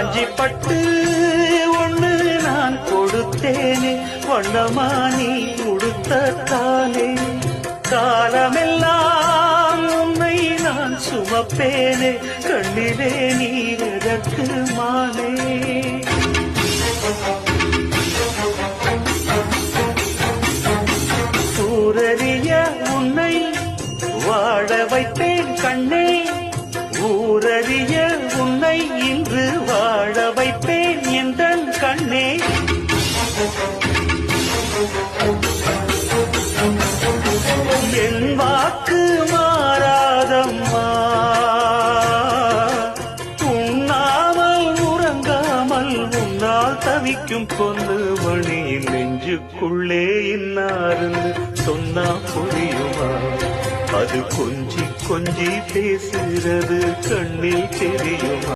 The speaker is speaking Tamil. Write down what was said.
காஞ்சி பட்டு ஒண்ணு நான் கொடுத்தேனே வண்ணமா நீ உடுத்தாலே காலமெல்லாம் உன்னை நான் சுமப்பேனே கண்ணிலே நீரதற்கு மாலே ஊரறிய உன்னை வாழ வைப்பேன் கண்ணே ஊரறிய உன்னை இன்று வாழ வைப்பேன் எந்தன் கண்ணே என் வாக்கு மாறாதம்மா உண்ணாமல் உறங்காமல் உன்னால் தவிக்கும் பொண்ணு மணி நெஞ்சுக்குள்ளே இன்னாருந்து சொன்னா புரியுமா அது கொஞ்சி கொஞ்சி பேசுறது கண்ணில் தெரியுமா